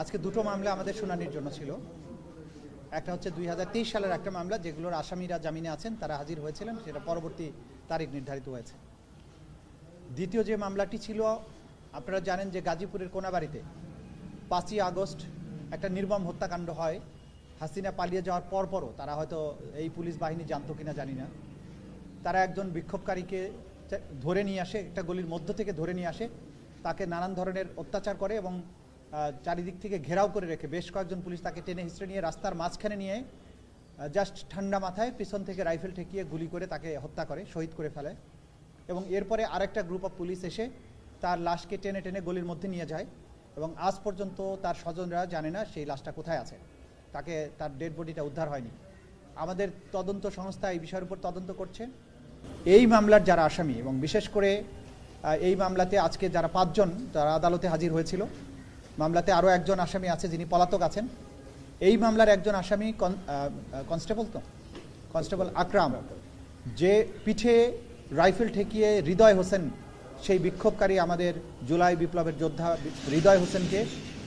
আজকে দুটো মামলা আমাদের শুনানির জন্য ছিল। একটা হচ্ছে 2023 সালের একটা মামলা, যেগুলোর আসামিরা জামিনে আছেন, তারা হাজির হয়েছিলেন, সেটা পরবর্তী তারিখ নির্ধারিত হয়েছে। দ্বিতীয় যে মামলাটি ছিল, আপনারা জানেন যে গাজীপুরের কোনাবাড়িতে 5ই আগস্ট একটা নির্মম হত্যাকাণ্ড হয়। হাসিনা পালিয়ে যাওয়ার পরপরও তারা হয়তো এই পুলিশ বাহিনী জানতো কিনা জানি না, তারা একজন বিক্ষোভকারীকে ধরে নিয়ে আসে, একটা গলির মধ্য থেকে ধরে নিয়ে আসে, তাকে নানান ধরনের অত্যাচার করে এবং চারিদিক থেকে ঘেরাও করে রেখে বেশ কয়েকজন পুলিশ তাকে টেনে হিঁচড়ে নিয়ে রাস্তার মাঝখানে নিয়ে জাস্ট ঠান্ডা মাথায় পিছন থেকে রাইফেল ঠেকিয়ে গুলি করে তাকে হত্যা করে, শহীদ করে ফেলে। এবং এরপরে আরেকটা গ্রুপ অফ পুলিশ এসে তার লাশকে টেনে টেনে গলির মধ্যে নিয়ে যায় এবং আজ পর্যন্ত তার স্বজনরা জানে না সেই লাশটা কোথায় আছে, তার ডেড বডিটা উদ্ধার হয়নি। আমাদের তদন্ত সংস্থা এই বিষয়ের উপর তদন্ত করছে। এই মামলার যারা আসামি এবং বিশেষ করে এই মামলাতে আজকে যারা 5 জন তারা আদালতে হাজির হয়েছিল, মামলাতে আরও একজন আসামি আছে যিনি পলাতক আছেন। এই মামলার একজন আসামি কনস্টেবল আকরাম, যে পিঠে রাইফেল ঠেকিয়ে হৃদয় হোসেন, সেই বিক্ষোভকারী আমাদের জুলাই বিপ্লবের যোদ্ধা হৃদয় হোসেনকে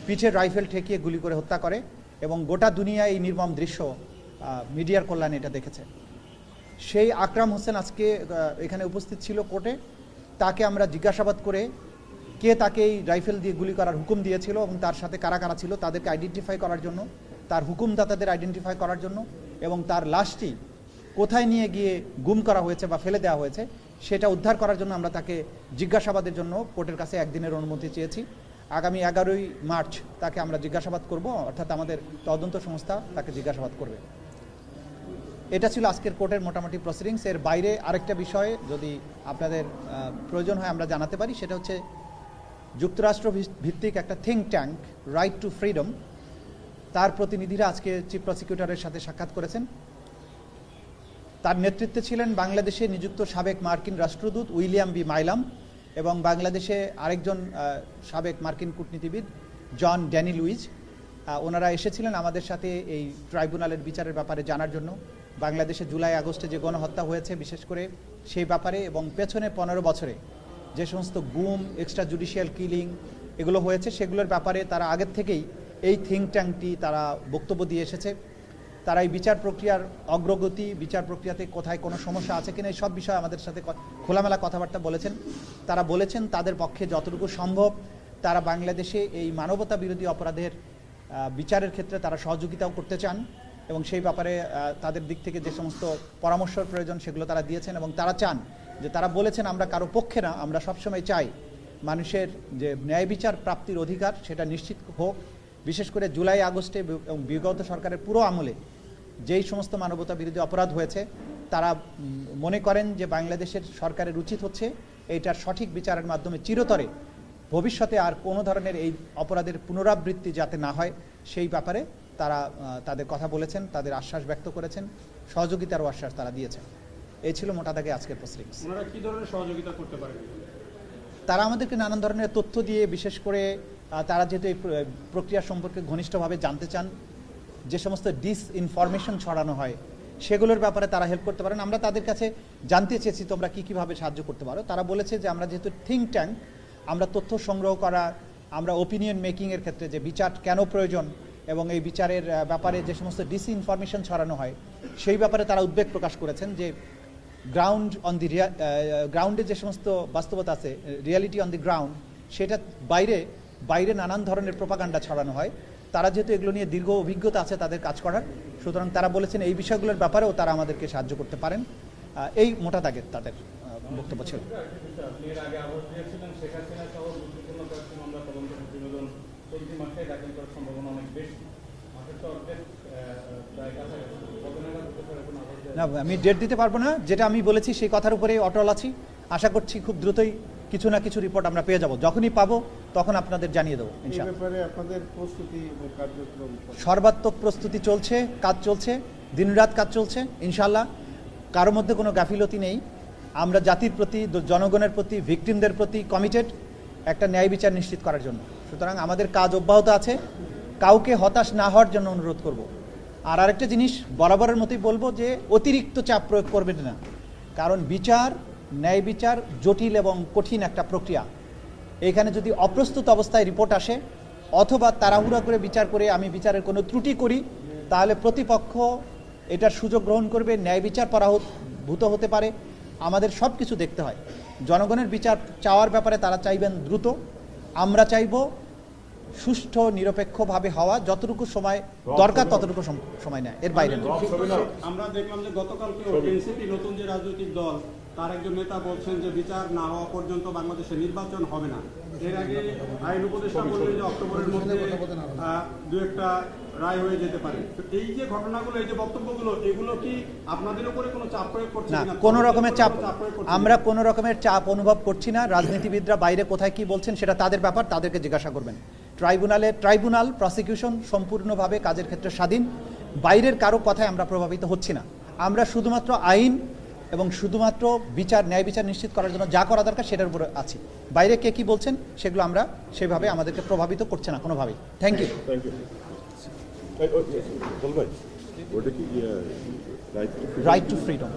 পিঠে রাইফেল ঠেকিয়ে গুলি করে হত্যা করে এবং গোটা দুনিয়ায় এই নির্মম দৃশ্য মিডিয়ার কল্যাণে এটা দেখেছে। সেই আকরাম হোসেন আজকে এখানে উপস্থিত ছিল কোর্টে। তাকে আমরা জিজ্ঞাসাবাদ করে কে তাকে এই রাইফেল দিয়ে গুলি করার হুকুম দিয়েছিল এবং তার সাথে কারা কারা ছিল তাদেরকে আইডেন্টিফাই করার জন্য, তার হুকুমদাতাদের আইডেন্টিফাই করার জন্য এবং তার লাশটি কোথায় নিয়ে গিয়ে গুম করা হয়েছে বা ফেলে দেওয়া হয়েছে সেটা উদ্ধার করার জন্য আমরা তাকে জিজ্ঞাসাবাদের জন্য কোর্টের কাছে 1 দিনের অনুমতি চেয়েছি। আগামী 11ই মার্চ তাকে আমরা জিজ্ঞাসাবাদ করব, অর্থাৎ আমাদের তদন্ত সংস্থা তাকে জিজ্ঞাসাবাদ করবে। এটা ছিল আজকের কোর্টের মোটামুটি প্রসিডিংস। এর বাইরে আরেকটা বিষয়ে যদি আপনাদের প্রয়োজন হয় আমরা জানাতে পারি, সেটা হচ্ছে যুক্তরাষ্ট্র ভিত্তিক একটা think tank right two freedom, তার প্রতিনিধিরা আজকে চিফ প্রসিকিউটরের সাথে সাক্ষাৎ করেছেন। তার নেতৃত্বে ছিলেন বাংলাদেশে নিযুক্ত সাবেক মার্কিন রাষ্ট্রদূত উইলিয়াম বি মাইলাম এবং বাংলাদেশে আরেকজন সাবেক মার্কিন কূটনীতিবিদ জন ড্যানি লুইজ। ওনারা এসেছিলেন আমাদের সাথে এই ট্রাইব্যুনালের বিচারের ব্যাপারে জানার জন্য। বাংলাদেশে জুলাই আগস্টে যে গণহত্যা হয়েছে বিশেষ করে সেই ব্যাপারে এবং পেছনে 15 বছরে যে সমস্ত গুম, এক্সট্রা জুডিশিয়াল কিলিং এগুলো হয়েছে সেগুলোর ব্যাপারে তারা আগের থেকেই এই থিঙ্ক ট্যাঙ্কটি তারা বক্তব্য দিয়ে এসেছে। তারা এই বিচার প্রক্রিয়ার অগ্রগতি, বিচার প্রক্রিয়াতে কোথায় কোনো সমস্যা আছে কিনা এই সব বিষয়ে আমাদের সাথে খোলামেলা কথাবার্তা বলেছেন। তারা বলেছেন তাদের পক্ষে যতটুকু সম্ভব তারা বাংলাদেশে এই মানবতা বিরোধী অপরাধের বিচারের ক্ষেত্রে তারা সহযোগিতাও করতে চান এবং সেই ব্যাপারে তাদের দিক থেকে যে সমস্ত পরামর্শের প্রয়োজন সেগুলো তারা দিয়েছেন এবং তারা চান যে, তারা বলেছেন আমরা কারো পক্ষে না, আমরা সবসময় চাই মানুষের যে ন্যায় বিচার প্রাপ্তির অধিকার সেটা নিশ্চিত হোক। বিশেষ করে জুলাই আগস্টে এবং বিগত সরকারের পুরো আমলে যেই সমস্ত মানবতা বিরোধী অপরাধ হয়েছে তারা মনে করেন যে বাংলাদেশের সরকারের উচিত হচ্ছে এইটার সঠিক বিচারের মাধ্যমে চিরতরে ভবিষ্যতে আর কোনো ধরনের এই অপরাধের পুনরাবৃত্তি যাতে না হয় সেই ব্যাপারে তারা তাদের কথা বলেছেন, তাদের আশ্বাস ব্যক্ত করেছেন, সহযোগিতারও আশ্বাস তারা দিয়েছেন। এই ছিল মোটা দাগে আজকের প্রসিডিংস। ওনারা কি ধরনের সহযোগিতা করতে পারেন? তারা আমাদেরকে নানান ধরনের তথ্য দিয়ে, বিশেষ করে তারা যেহেতু এই প্রক্রিয়া সম্পর্কে ঘনিষ্ঠভাবে জানতে চান, যে সমস্ত ডিসইনফরমেশন ছড়ানো হয় সেগুলোর ব্যাপারে তারা হেল্প করতে পারেন। আমরা তাদের কাছে জানতে চেয়েছি তোমরা কীভাবে সাহায্য করতে পারো। তারা বলেছে যে আমরা যেহেতু থিঙ্ক ট্যাঙ্ক, আমরা তথ্য সংগ্রহ করা, আমরা ওপিনিয়ন মেকিংয়ের ক্ষেত্রে যে বিচার কেন প্রয়োজন এবং এই বিচারের ব্যাপারে যে সমস্ত ডিসইনফরমেশন ছড়ানো হয় সেই ব্যাপারে তারা উদ্বেগ প্রকাশ করেছেন যে গ্রাউন্ডে যে সমস্ত বাস্তবতা আছে, রিয়ালিটি অন দি গ্রাউন্ড, সেটা বাইরে নানান ধরনের প্রোপাগান্ডা ছড়ানো হয়। তারা যেহেতু এগুলো নিয়ে দীর্ঘ অভিজ্ঞতা আছে তাদের কাজ করার, সুতরাং তারা বলেছেন এই বিষয়গুলোর ব্যাপারেও তারা আমাদেরকে সাহায্য করতে পারেন। এই মোটা দাগের তাদের বক্তব্য ছিল। না, আমি ডেট দিতে পারবো না। যেটা আমি বলেছি সেই কথার উপরে অটল আছি। আশা করছি খুব দ্রুতই কিছু না কিছু রিপোর্ট আমরা পেয়ে যাব। যখনই পাবো তখন আপনাদের জানিয়ে দেবো ইনশাআল্লাহ। সর্বাত্মক প্রস্তুতি চলছে, কাজ চলছে, দিনরাত কাজ চলছে ইনশাআল্লাহ। কারোর মধ্যে কোনো গাফিলতি নেই। আমরা জাতির প্রতি, জনগণের প্রতি, ভিকটিমদের প্রতি কমিটেড একটা ন্যায় বিচার নিশ্চিত করার জন্য। সুতরাং আমাদের কাজ অব্যাহত আছে। কাউকে হতাশ না হওয়ার জন্য অনুরোধ করব। আর আরেকটা জিনিস বরাবরের মতোই বলবো যে অতিরিক্ত চাপ প্রয়োগ করবেন না, কারণ বিচার, ন্যায় বিচার জটিল এবং কঠিন একটা প্রক্রিয়া। এখানে যদি অপ্রস্তুত অবস্থায় রিপোর্ট আসে অথবা তাড়াহুড়া করে বিচার করে আমি বিচারের কোনো ত্রুটি করি, তাহলে প্রতিপক্ষ এটার সুযোগ গ্রহণ করবে, ন্যায় বিচার পরাভূত হতে পারে। আমাদের সব কিছু দেখতে হয়। জনগণের বিচার চাওয়ার ব্যাপারে তারা চাইবেন দ্রুত, আমরা চাইব সুষ্ঠু নিরপেক্ষভাবে হওয়া, যতটুকু সময় দরকার ততটুকু সময় নেয়, এর বাইরে না। আমরা দেখলাম যে গতকালকে এনসিপি নতুন যে রাজনৈতিক দল তার একজন নেতা বলছেন যে বিচার না হওয়া পর্যন্ত বাংলাদেশে নির্বাচন হবে না। এর আগে আইন উপদেষ্টা বললেন যে অক্টোবরের মধ্যে দু একটা রায় হয়ে যেতে পারে। তো এই যে ঘটনাগুলো, এই যে বক্তব্যগুলো, এগুলো কি আপনাদের উপরে কোনো চাপ প্রয়োগ করছে না, কিনা? কোনো রকমের চাপ প্রয়োগ করছে আমরা কোনো রকমের চাপ অনুভব করছি না। রাজনীতিবিদরা বাইরে কোথায় কি বলছেন সেটা তাদের ব্যাপার, তাদেরকে জিজ্ঞাসা করবেন। ট্রাইব্যুনাল প্রসিকিউশন সম্পূর্ণভাবে কাজের ক্ষেত্রে স্বাধীন, বাইরের কারো কথায় আমরা প্রভাবিত হচ্ছি না। আমরা শুধুমাত্র আইন এবং শুধুমাত্র ন্যায় বিচার নিশ্চিত করার জন্য যা করা দরকার সেটার উপরে আছি। বাইরে কে কি বলছেন সেগুলো আমরা সেভাবে আমাদেরকে প্রভাবিত করছে না কোনোভাবেই। Thank you. বল ভাই, ওটা কি রাইট টু ফ্রিডম।